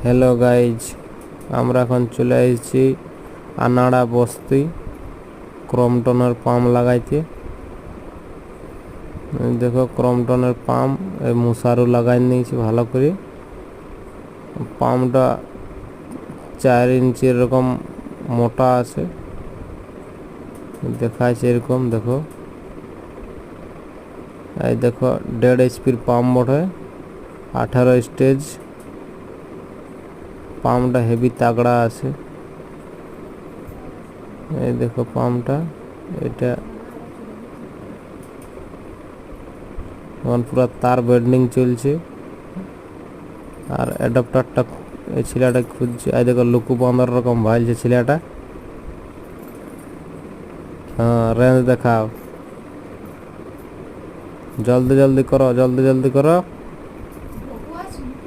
Hello guys, আমরা এখন চলে এসেছি আনাড়া বস্তি ক্রমটনের পাম্প লাগাইতে। দেখো ক্রমটনের পাম্প মশারু লাগাই নিয়েছি ভালো করে। পাম্পটা 4 ইঞ্চি এরকম মোটা আছে, দেখাচ্ছে এরকম। দেখো এই দেখো 1.5 HP পাম্প বটে, 18 স্টেজ। পাম্পটা হেভি তাগড়া আছে। এই দেখো পাম্পটা, এটা এখন পুরো তার বেন্ডিং চলছে। আর অ্যাডাপ্টারটা এই ছেলেটা খুঁজছে। এই দেখো লুকু বাঁধার রকম ভাইলছে ছেলেটা। হ্যাঁ, রেঞ্জ দেখাও, জলদি জলদি করো, জলদি জলদি করো।